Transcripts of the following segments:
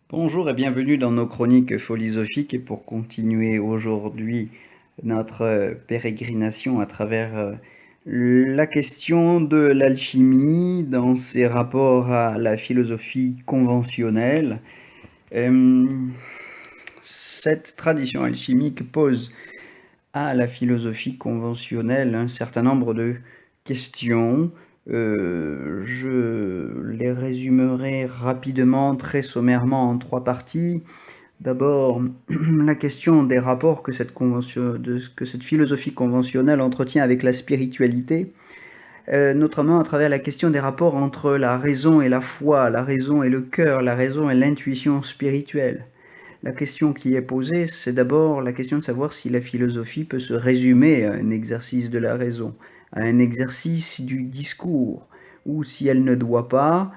Bonjour et bienvenue dans nos chroniques philosophiques et pour continuer aujourd'hui notre pérégrination à travers la question de l'alchimie dans ses rapports à la philosophie conventionnelle. Euh, cette tradition alchimique pose à la philosophie conventionnelle un certain nombre de questions. Je les résumerai rapidement, très sommairement, en trois parties. D'abord, la question des rapports que cette philosophie conventionnelle entretient avec la spiritualité, notamment à travers la question des rapports entre la raison et la foi, la raison et le cœur, la raison et l'intuition spirituelle. La question qui est posée, c'est d'abord la question de savoir si la philosophie peut se résumer à un exercice de la raison, à un exercice du discours, ou si elle ne doit pas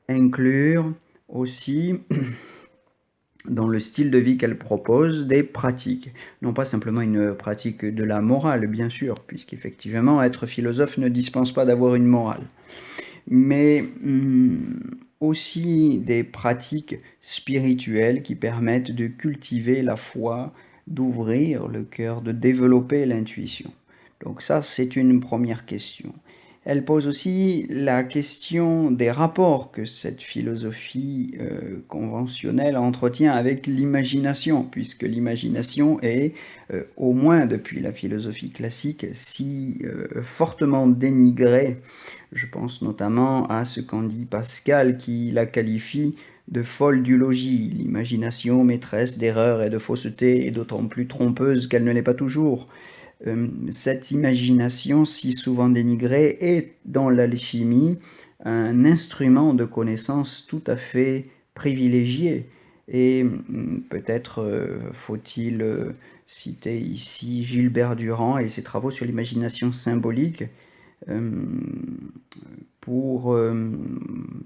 inclure aussi dans le style de vie qu'elle propose des pratiques. Non pas simplement une pratique de la morale, bien sûr, puisqu'effectivement, être philosophe ne dispense pas d'avoir une morale, mais aussi des pratiques spirituelles qui permettent de cultiver la foi, d'ouvrir le cœur, de développer l'intuition. Donc ça, c'est une première question. Elle pose aussi la question des rapports que cette philosophie conventionnelle entretient avec l'imagination, puisque l'imagination est, au moins depuis la philosophie classique, si fortement dénigrée. Je pense notamment à ce qu'en dit Pascal qui la qualifie de folle du logis, l'imagination maîtresse d'erreurs et de fausseté, et d'autant plus trompeuse qu'elle ne l'est pas toujours. Cette imagination si souvent dénigrée est dans l'alchimie un instrument de connaissance tout à fait privilégié. Et peut-être faut-il citer ici Gilbert Durand et ses travaux sur l'imagination symbolique euh, pour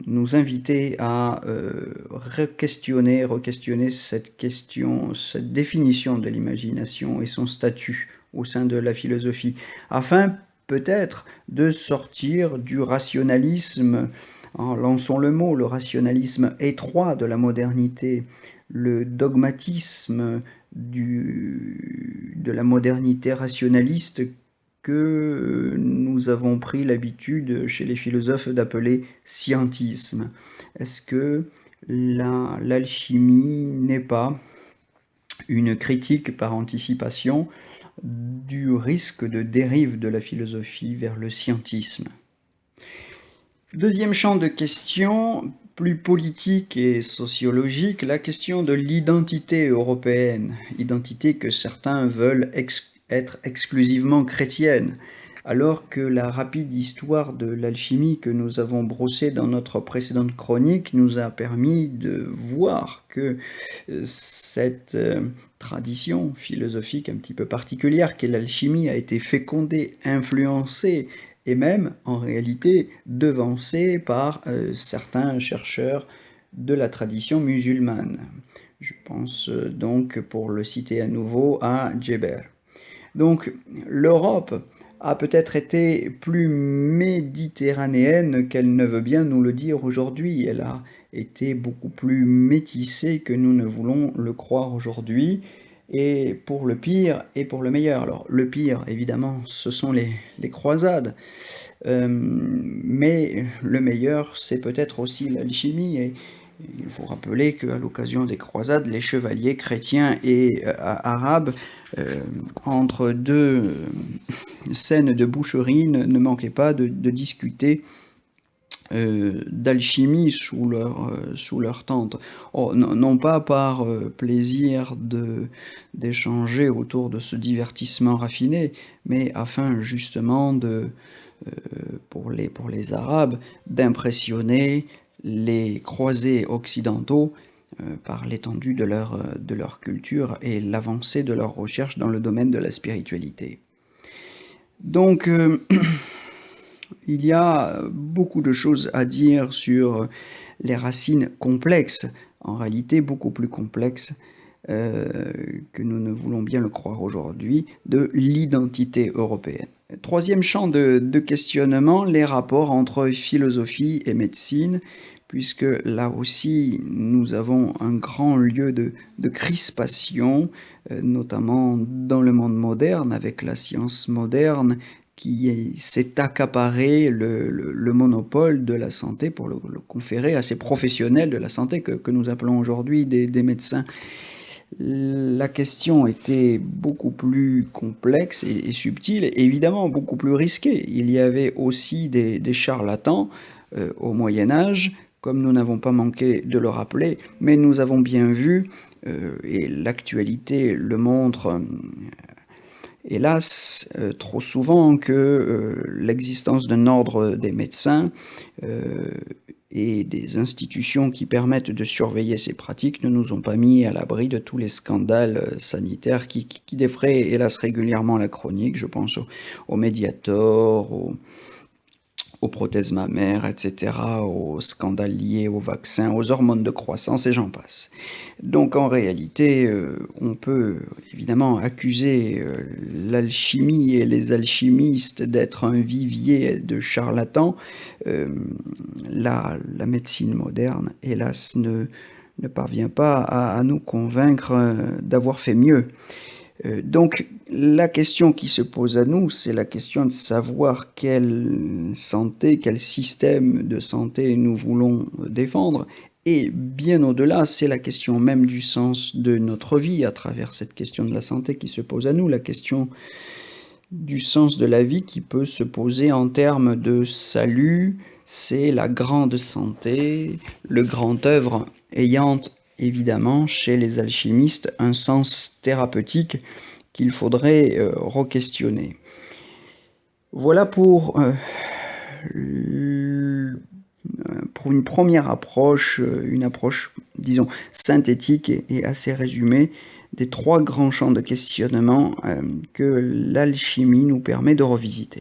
nous inviter à re-questionner cette question, cette définition de l'imagination et son statut au sein de la philosophie, afin peut-être de sortir du rationalisme, lançons le mot, le rationalisme étroit de la modernité, le dogmatisme de la modernité rationaliste que nous avons pris l'habitude chez les philosophes d'appeler scientisme. Est-ce que l'alchimie n'est pas une critique par anticipation du risque de dérive de la philosophie vers le scientisme? Deuxième champ de question, plus politique et sociologique, la question de l'identité européenne, identité que certains veulent être exclusivement chrétienne, alors que la rapide histoire de l'alchimie que nous avons brossée dans notre précédente chronique nous a permis de voir que cette tradition philosophique un petit peu particulière qu'est l'alchimie a été fécondée, influencée et même en réalité devancée par certains chercheurs de la tradition musulmane. Je pense donc, pour le citer à nouveau, à Djeber. Donc l'Europe a peut-être été plus méditerranéenne qu'elle ne veut bien nous le dire aujourd'hui. Elle a été beaucoup plus métissée que nous ne voulons le croire aujourd'hui, et pour le pire et pour le meilleur. Alors le pire, évidemment, ce sont les croisades, mais le meilleur, c'est peut-être aussi l'alchimie, et il faut rappeler qu'à l'occasion des croisades, les chevaliers chrétiens et arabes, euh, entre deux scènes de boucherie, ne manquaient pas de discuter d'alchimie sous leur tente. Oh, non pas par plaisir d'échanger autour de ce divertissement raffiné, mais afin justement pour les Arabes, d'impressionner les croisés occidentaux par l'étendue de leur culture et l'avancée de leurs recherches dans le domaine de la spiritualité. Donc, il y a beaucoup de choses à dire sur les racines complexes, en réalité beaucoup plus complexes que nous ne voulons bien le croire aujourd'hui, de l'identité européenne. Troisième champ de questionnement, les rapports entre philosophie et médecine, puisque là aussi, nous avons un grand lieu de crispation, notamment dans le monde moderne, avec la science moderne qui s'est accaparé le monopole de la santé pour le conférer à ces professionnels de la santé que nous appelons aujourd'hui des médecins. La question était beaucoup plus complexe et subtile, et évidemment beaucoup plus risquée. Il y avait aussi des charlatans au Moyen Âge, comme nous n'avons pas manqué de le rappeler, mais nous avons bien vu, et l'actualité le montre, hélas, trop souvent que l'existence d'un ordre des médecins et des institutions qui permettent de surveiller ces pratiques ne nous ont pas mis à l'abri de tous les scandales sanitaires qui défraient, hélas, régulièrement la chronique. Je pense au Mediator, aux prothèses mammaires, etc., aux scandales liés aux vaccins, aux hormones de croissance, et j'en passe. Donc en réalité, on peut évidemment accuser l'alchimie et les alchimistes d'être un vivier de charlatans. La médecine moderne, hélas, ne parvient pas à nous convaincre d'avoir fait mieux. Donc la question qui se pose à nous, c'est la question de savoir quelle santé, quel système de santé nous voulons défendre. Et bien au-delà, c'est la question même du sens de notre vie à travers cette question de la santé qui se pose à nous, la question du sens de la vie qui peut se poser en termes de salut, c'est la grande santé, le grand œuvre ayant évidemment chez les alchimistes un sens thérapeutique qu'il faudrait re-questionner. Voilà pour une première approche, une approche, disons, synthétique et assez résumée des trois grands champs de questionnement que l'alchimie nous permet de revisiter.